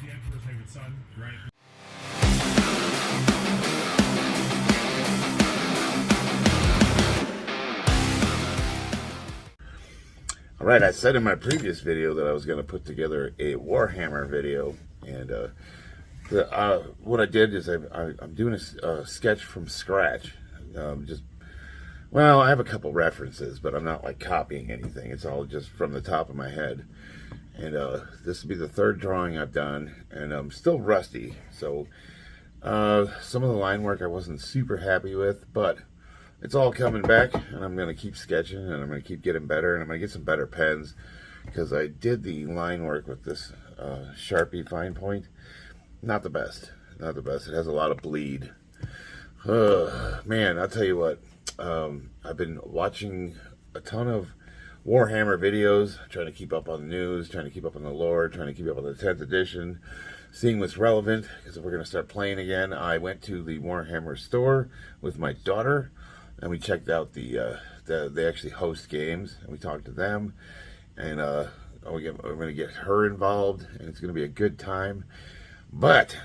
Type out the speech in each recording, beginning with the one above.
the Emperor's favorite son, right? Alright, I said in my previous video that I was going to put together a Warhammer video, and what I did is I'm doing a sketch from scratch. Well, I have a couple references, but I'm not like copying anything. It's all just from the top of my head. And this will be the third drawing I've done, and I'm still rusty. So some of the line work I wasn't super happy with, but it's all coming back, and I'm going to keep sketching, and I'm going to keep getting better, and I'm going to get some better pens, because I did the line work with this Sharpie fine point. Not the best. Not the best. It has a lot of bleed. Man, I'll tell you what. I've been watching a ton of Warhammer videos, trying to keep up on the news, trying to keep up on the lore, trying to keep up on the 10th edition, seeing what's relevant, because if we're going to start playing again, I went to the Warhammer store with my daughter, and we checked out they actually host games, and we talked to them, and we're going to get her involved, and it's going to be a good time. But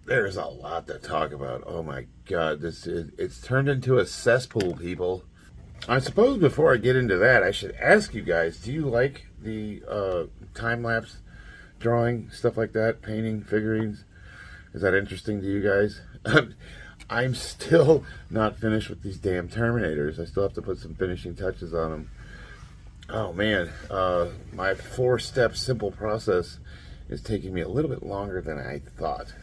there's a lot to talk about. Oh my God, it's turned into a cesspool, people. I suppose before I get into that, I should ask you guys, do you like the time-lapse drawing, stuff like that, painting, figurines? Is that interesting to you guys? I'm still not finished with these damn Terminators. I still have to put some finishing touches on them. Oh man, my 4-step simple process is taking me a little bit longer than I thought.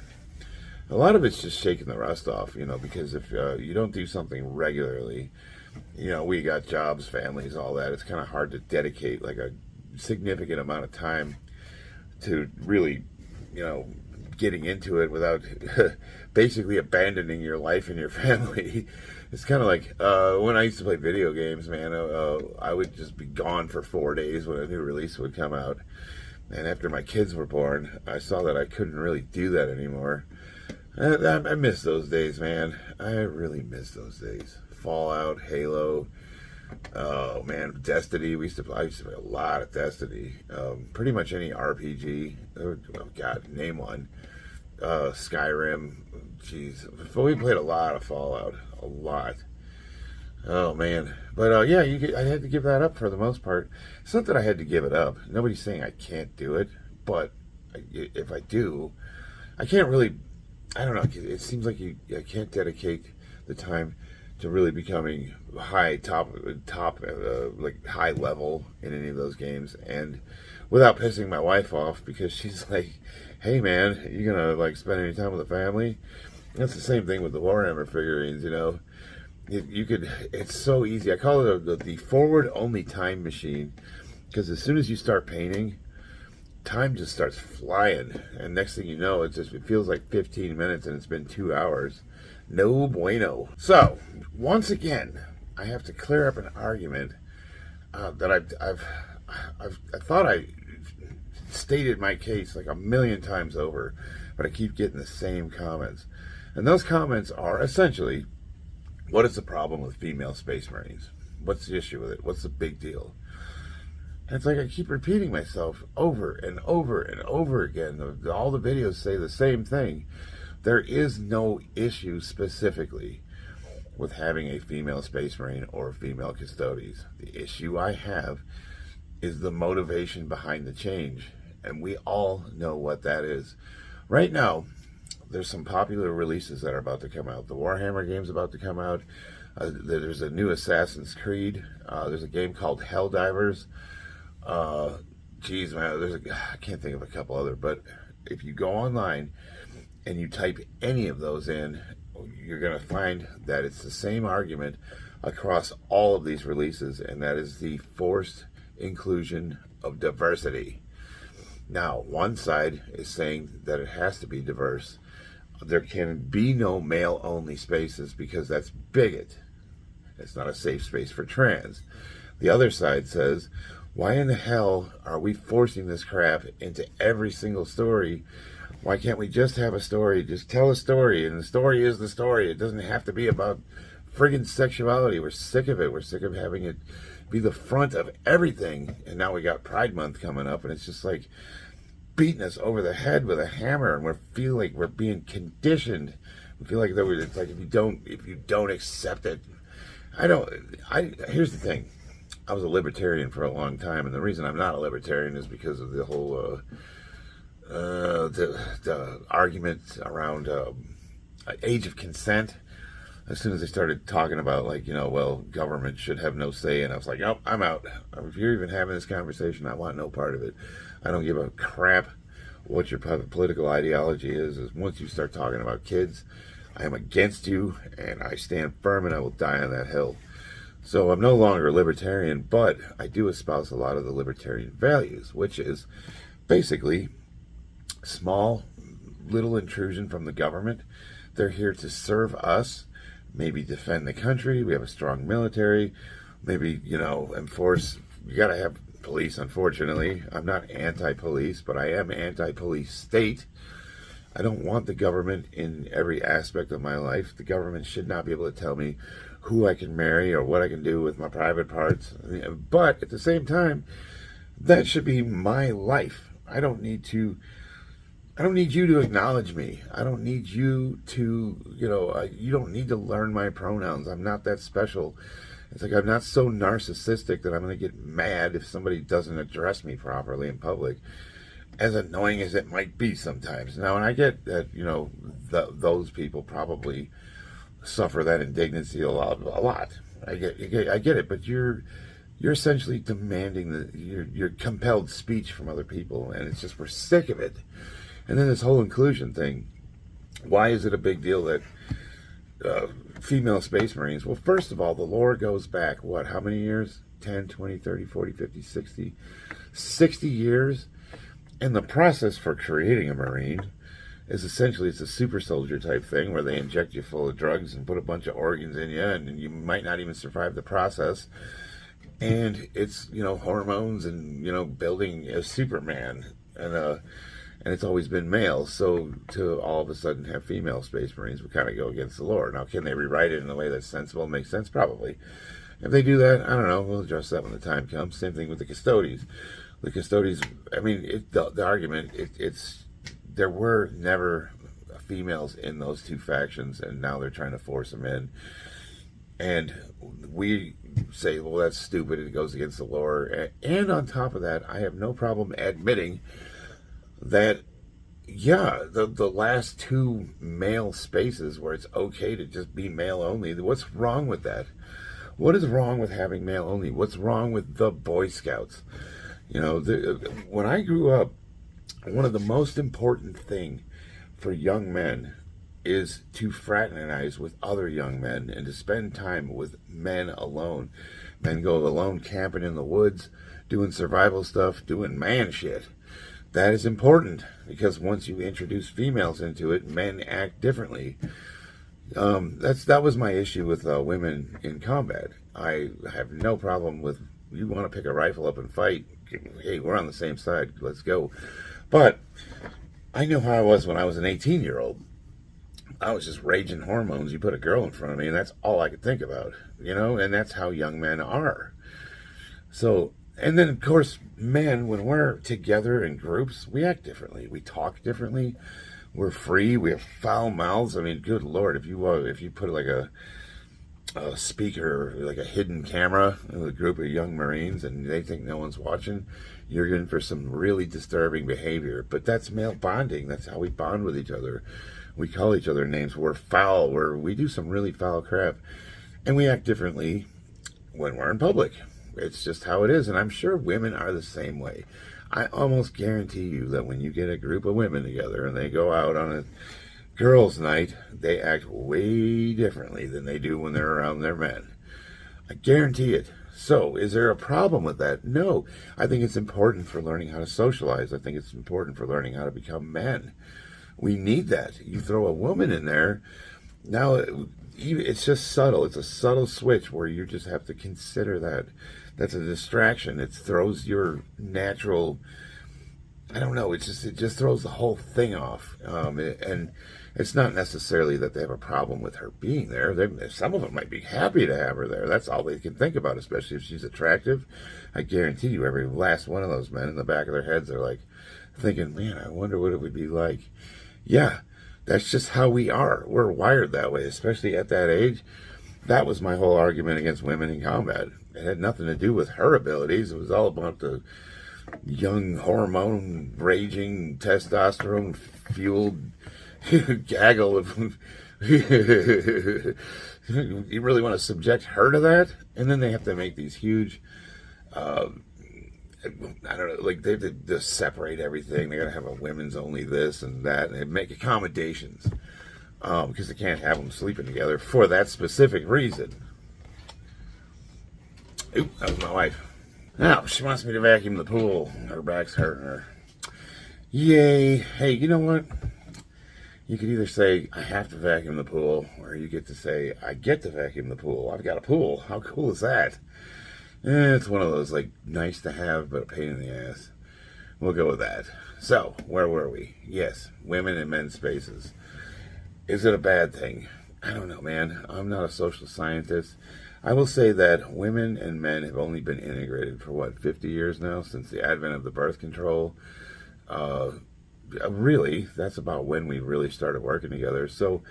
A lot of it's just shaking the rust off, you know, because if you don't do something regularly, you know, we got jobs, families, all that. It's kind of hard to dedicate like a significant amount of time to really, you know, getting into it without basically abandoning your life and your family. It's kind of like when I used to play video games, man, I would just be gone for 4 days when a new release would come out. And after my kids were born, I saw that I couldn't really do that anymore. I miss those days, man. I really miss those days. Fallout, Halo, oh man, Destiny. I used to play a lot of Destiny. Pretty much any RPG. Oh God, name one. Skyrim. Jeez, we played a lot of Fallout. A lot. Oh man, but yeah, I had to give that up for the most part. It's not that I had to give it up. Nobody's saying I can't do it, but if I do, I can't really. I don't know. It seems like I can't dedicate the time to really becoming top, like high level in any of those games, and without pissing my wife off, because she's like, "Hey man, you gonna like spend any time with the family?" That's the same thing with the Warhammer figurines, you know. It's so easy. I call it the forward-only time machine, because as soon as you start painting, time just starts flying, and next thing you know, it feels like 15 minutes, and it's been 2 hours. No bueno. So, once again, I have to clear up an argument that I thought I stated my case like a million times over, but I keep getting the same comments. And those comments are essentially, what is the problem with female Space Marines? What's the issue with it? What's the big deal? And it's like I keep repeating myself over and over and over again. All the videos say the same thing. There is no issue specifically with having a female Space Marine or female Custodes. The issue I have is the motivation behind the change. And we all know what that is. Right now, there's some popular releases that are about to come out. The Warhammer game's about to come out. There's a new Assassin's Creed. There's a game called Helldivers. Geez, man, I can't think of a couple other, but if you go online and you type any of those in, you're going to find that it's the same argument across all of these releases, and that is the forced inclusion of diversity. Now, one side is saying that it has to be diverse. There can be no male-only spaces because that's bigot. It's not a safe space for trans. The other side says, why in the hell are we forcing this crap into every single story? Why can't we just have a story? Just tell a story, and the story is the story. It doesn't have to be about friggin' sexuality. We're sick of it. We're sick of having it be the front of everything. And now we got Pride Month coming up, and it's just like, beating us over the head with a hammer, and we feel like we're being conditioned. We feel like it's like if you don't accept it. Here's the thing. I was a libertarian for a long time, and the reason I'm not a libertarian is because of the whole the argument around age of consent. As soon as they started talking about, like, well, government should have no say, and I was like, nope, I'm out. If you're even having this conversation, I want no part of it. I don't give a crap what your political ideology is once you start talking about kids, I am against you, and I stand firm, and I will die on that hill. So I'm no longer a libertarian, but I do espouse a lot of the libertarian values, which is basically small, little intrusion from the government. They're here to serve us, maybe defend the country. We have a strong military, maybe, enforce. You got to have police, unfortunately. I'm not anti-police, but I am anti-police state. I don't want the government in every aspect of my life. The government should not be able to tell me who I can marry or what I can do with my private parts. But at the same time, that should be my life. I don't need you to acknowledge me. I don't need you to, you don't need to learn my pronouns. I'm not that special. It's like I'm not so narcissistic that I'm going to get mad if somebody doesn't address me properly in public, as annoying as it might be sometimes. Now, and I get that, those people probably suffer that indignancy a lot. I get it, but you're essentially demanding your compelled speech from other people, and it's just, we're sick of it. And then this whole inclusion thing. Why is it a big deal that female space marines? Well, first of all, the lore goes back, how many years? 10, 20, 30, 40, 50, 60 years. And the process for creating a marine is essentially, it's a super soldier type thing where they inject you full of drugs and put a bunch of organs in you, and you might not even survive the process. And it's, hormones and, building a Superman, and it's always been male. So to all of a sudden have female space marines would kind of go against the lore. Now, can they rewrite it in a way that's sensible and makes sense? Probably. If they do that, I don't know. We'll address that when the time comes. Same thing with the Custodes. The Custodes, I mean, the argument, there were never females in those two factions, and now they're trying to force them in. And we say, well, that's stupid. It goes against the lore. And on top of that, I have no problem admitting that, yeah, the last two male spaces where it's okay to just be male only, what's wrong with that? What is wrong with having male only? What's wrong with the Boy Scouts? When I grew up, one of the most important thing for young men is to fraternize with other young men and to spend time with men alone. Men go alone camping in the woods, doing survival stuff, doing man shit. That is important, because once you introduce females into it, men act differently. That was my issue with women in combat. I have no problem with, you want to pick a rifle up and fight, hey, we're on the same side, let's go. But I know how I was when I was an 18-year-old. I was just raging hormones. You put a girl in front of me, and that's all I could think about, and that's how young men are. So, and then, of course, men, when we're together in groups, we act differently. We talk differently. We're free. We have foul mouths. I mean, good Lord, if you put like a speaker, like a hidden camera with a group of young Marines, and they think no one's watching, you're in for some really disturbing behavior. But that's male bonding. That's how we bond with each other. We call each other names. We're foul. We do some really foul crap. And we act differently when we're in public. It's just how it is, and I'm sure women are the same way. I almost guarantee you that when you get a group of women together and they go out on a girls' night, they act way differently than they do when they're around their men. I guarantee it. So, is there a problem with that? No. I think it's important for learning how to socialize. I think it's important for learning how to become men. We need that. You throw a woman in there, now it's just subtle. It's a subtle switch where you just have to consider that. That's a distraction. It throws your natural, I don't know, it just throws the whole thing off. And It's not necessarily that they have a problem with her being there. Some of them might be happy to have her there. That's all they can think about, especially if she's attractive. I guarantee you every last one of those men in the back of their heads are like thinking, man, I wonder what it would be like. Yeah, that's just how we are. We're wired that way, especially at that age. That was my whole argument against women in combat. It had nothing to do with her abilities. It was all about the young, hormone, raging, testosterone-fueled gaggle of... You really want to subject her to that? And then they have to make these huge... I don't know, like they have to just separate everything. They got to have a women's only this and that, and they make accommodations because they can't have them sleeping together for that specific reason. Ooh, that was my wife. Now, she wants me to vacuum the pool. Her back's hurting her. Yay. Hey, you know what? You could either say, I have to vacuum the pool, or you get to say, I get to vacuum the pool. I've got a pool. How cool is that? It's one of those, like, nice to have, but a pain in the ass. We'll go with that. So, where were we? Yes, women in men's spaces. Is it a bad thing? I don't know, man. I'm not a social scientist. I will say that women and men have only been integrated for, 50 years now, since the advent of the birth control. Really, that's about when we really started working together. So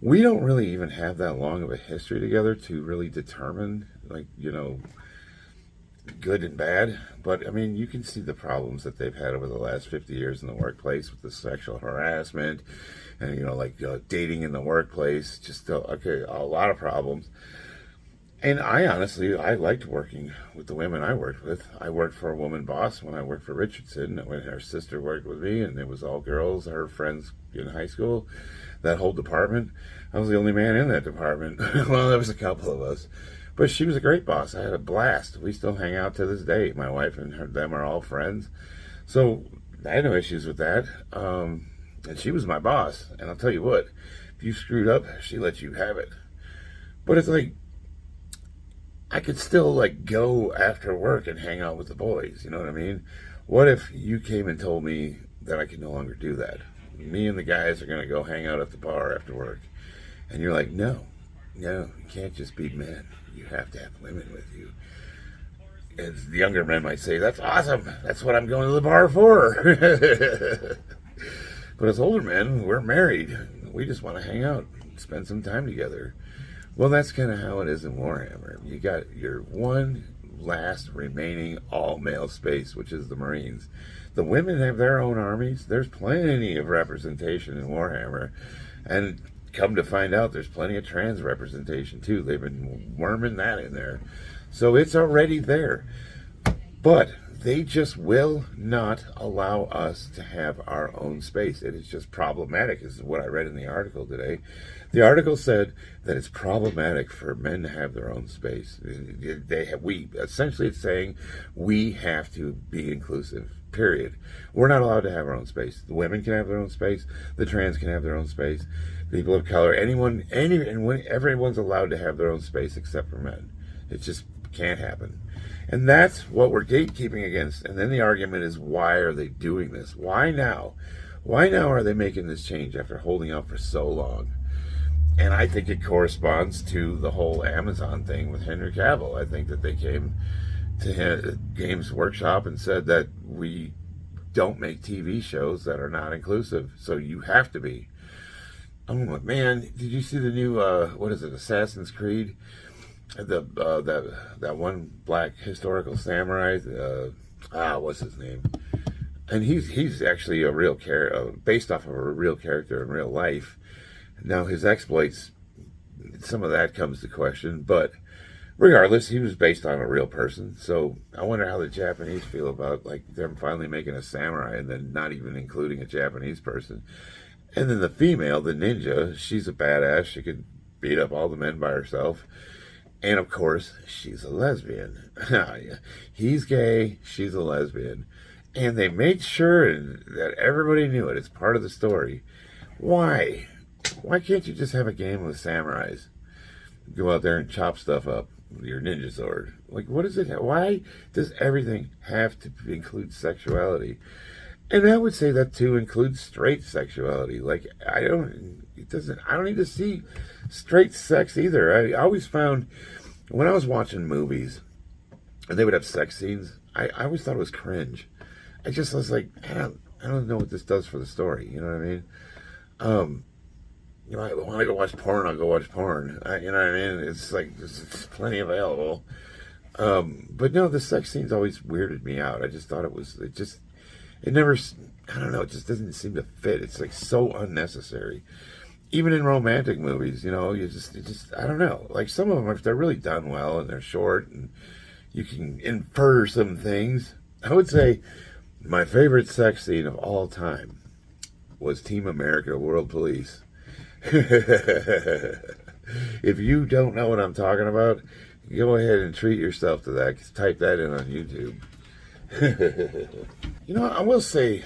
we don't really even have that long of a history together to really determine, good and bad. But, I mean, you can see the problems that they've had over the last 50 years in the workplace with the sexual harassment and, dating in the workplace. Just, a lot of problems. And I liked working with the women I worked with. I worked for a woman boss when I worked for Richardson, when her sister worked with me, and it was all girls, her friends in high school, that whole department. I was the only man in that department. Well, there was a couple of us. But she was a great boss. I had a blast. We still hang out to this day. My wife and them are all friends. So I had no issues with that. And she was my boss. And I'll tell you what, if you screwed up, she let you have it. But it's like, I could still, go after work and hang out with the boys, you know what I mean? What if you came and told me that I could no longer do that? Me and the guys are going to go hang out at the bar after work. And you're like, no, you can't just be men. You have to have women with you. As the younger men might say, that's awesome. That's what I'm going to the bar for. But as older men, we're married. We just want to hang out, spend some time together. Well, that's kind of how it is in Warhammer. You got your one last remaining all-male space, which is the Marines. The women have their own armies. There's plenty of representation in Warhammer. And come to find out, there's plenty of trans representation, too. They've been worming that in there. So it's already there. But they just will not allow us to have our own space. It is just problematic, is what I read in the article today. The article said that it's problematic for men to have their own space. Essentially it's saying we have to be inclusive, period. We're not allowed to have our own space. The women can have their own space. The trans can have their own space. People of color, everyone's allowed to have their own space except for men. It just can't happen. And that's what we're gatekeeping against. And then the argument is, why are they doing this? Why now? Why now are they making this change after holding out for so long? And I think it corresponds to the whole Amazon thing with Henry Cavill. I think that they came to Games Workshop and said that we don't make TV shows that are not inclusive, so you have to be. I'm like, man, did you see the new, Assassin's Creed? That one black historical samurai, what's his name? And he's actually a real based off of a real character in real life. Now his exploits, some of that comes to question, but regardless, he was based on a real person. So I wonder how the Japanese feel about them finally making a samurai and then not even including a Japanese person. And then the female, the ninja, she's a badass. She could beat up all the men by herself. And of course, she's a lesbian. He's gay, she's a lesbian. And they made sure that everybody knew it. It's part of the story. Why? Why can't you just have a game with samurais? Go out there and chop stuff up with your ninja sword. What is it? Why does everything have to include sexuality? And I would say that too includes straight sexuality. Like, I don't need to see straight sex either. I always found when I was watching movies and they would have sex scenes, I always thought it was cringe. I just was like, I don't know what this does for the story. You know what I mean? You know, I want to go watch porn, I'll go watch porn. You know what I mean? It's like, there's plenty available. But no, the sex scenes always weirded me out. I just thought it never, I don't know, it just doesn't seem to fit. It's like so unnecessary. Even in romantic movies, you know, I don't know. Like some of them, if they're really done well and they're short and you can infer some things. I would say my favorite sex scene of all time was Team America World Police. If you don't know what I'm talking about, go ahead and treat yourself to that. Type that in on YouTube. You know, I will say,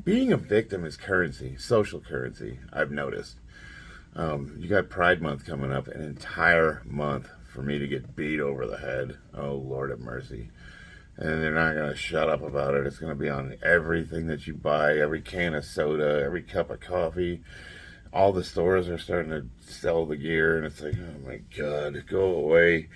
being a victim is currency, social currency, I've noticed. You got Pride Month coming up, an entire month for me to get beat over the head. Oh, Lord have mercy. And they're not going to shut up about it. It's going to be on everything that you buy, every can of soda, every cup of coffee. All the stores are starting to sell the gear, and it's like, oh my God, go away.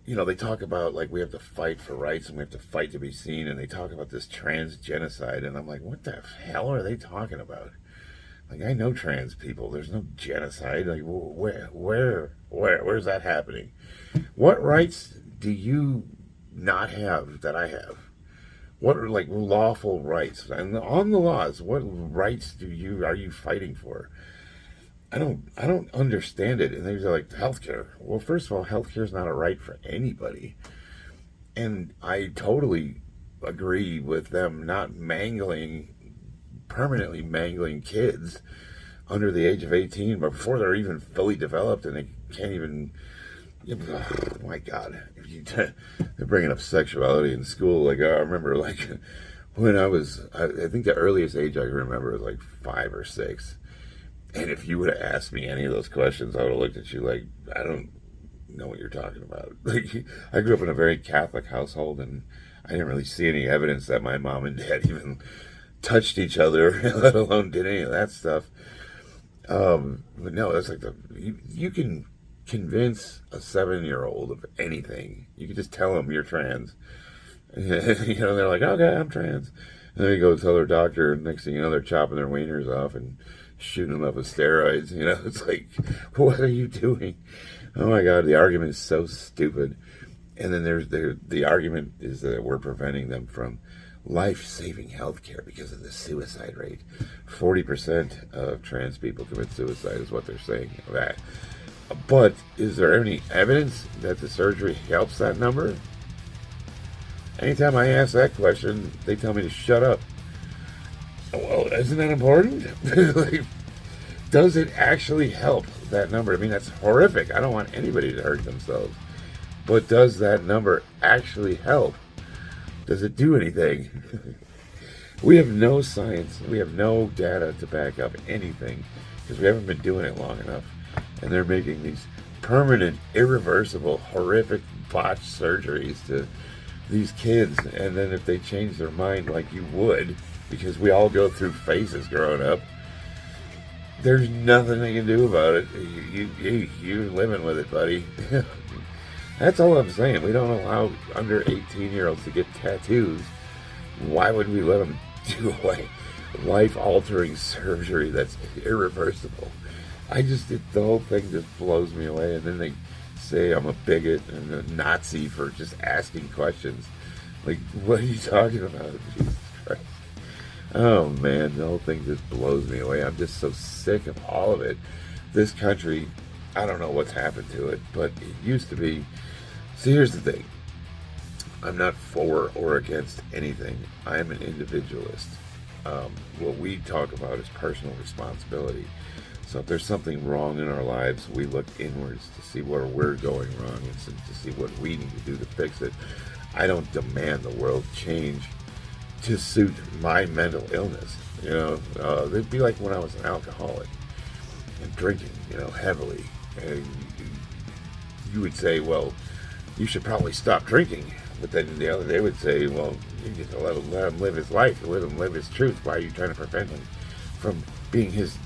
You know, they talk about, like, we have to fight for rights and we have to fight to be seen, and they talk about this trans genocide, and I'm like, what the hell are they talking about? Like, I know trans people. There's no genocide. Like, where's that happening? What rights do you not have that I have? What are, like, lawful rights? And on the laws, what rights are you fighting for? I don't understand it. And they're like, healthcare. Well, first of all, healthcare is not a right for anybody. And I totally agree with them not permanently mangling kids under the age of 18 before they're even fully developed and they can't even, oh my God, they're bringing up sexuality in school. Like, I remember, like, when I think the earliest age I can remember was like 5 or 6. And if you would have asked me any of those questions, I would have looked at you like, I don't know what you're talking about. Like, I grew up in a very Catholic household, and I didn't really see any evidence that my mom and dad even touched each other, let alone did any of that stuff. But no, that's like you can convince a 7-year-old of anything. You can just tell them you're trans. You know, they're like, okay, I'm trans. And then you go tell their doctor, and next thing you know, they're chopping their wieners off and shooting them up with steroids. You know, it's like, what are you doing? Oh my God, the argument is so stupid. And then the argument is that we're preventing them from life-saving healthcare because of the suicide rate. 40% of trans people commit suicide is what they're saying. But is there any evidence that the surgery helps that number? Anytime I ask that question, they tell me to shut up. Well, isn't that important? Like, does it actually help that number? I mean, that's horrific. I don't want anybody to hurt themselves. But does that number actually help? Does it do anything? We have no science. We have no data to back up anything because we haven't been doing it long enough. And they're making these permanent, irreversible, horrific botched surgeries to these kids. And then if they change their mind like you would, because we all go through phases growing up, there's nothing they can do about it. You're living with it, buddy. That's all I'm saying. We don't allow under 18-year-olds to get tattoos. Why would we let them do a life-altering surgery that's irreversible? The whole thing just blows me away. And then they say I'm a bigot and a Nazi for just asking questions. Like, what are you talking about? Jesus Christ. Oh, man, the whole thing just blows me away. I'm just so sick of all of it. This country, I don't know what's happened to it, but it used to be. See, here's the thing. I'm not for or against anything. I am an individualist. What we talk about is personal responsibility. So if there's something wrong in our lives, we look inwards to see where we're going wrong and to see what we need to do to fix it. I don't demand the world change to suit my mental illness. You know, it'd be like when I was an alcoholic and drinking, heavily. And you would say, well, you should probably stop drinking. But then they would say, well, you just let him live his life, let him live his truth. Why are you trying to prevent him from being his,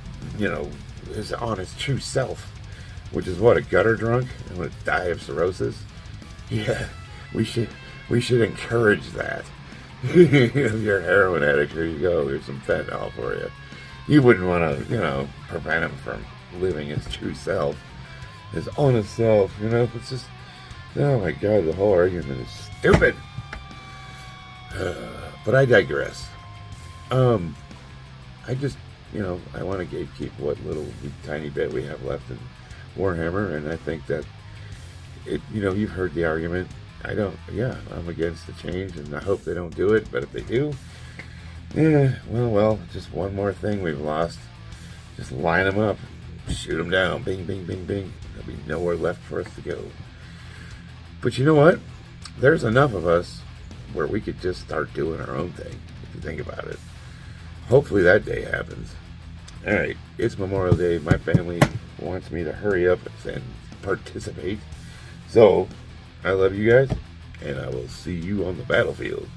his honest, true self? Which is what, a gutter drunk and would die of cirrhosis? Yeah, we should encourage that. If you're a heroin addict, here you go. Here's some fentanyl for you. You wouldn't want to, prevent him from living his true self, his honest self. It's just, oh my God, the whole argument is stupid. But I digress. I just, I want to gatekeep what little tiny bit we have left in Warhammer, and I think that you've heard the argument. I'm against the change, and I hope they don't do it, but if they do, well, just one more thing we've lost. Just line them up, shoot them down, bing, bing, bing, bing. There'll be nowhere left for us to go. But you know what? There's enough of us where we could just start doing our own thing, if you think about it. Hopefully that day happens. Alright, it's Memorial Day. My family wants me to hurry up and participate. So, I love you guys, and I will see you on the battlefield.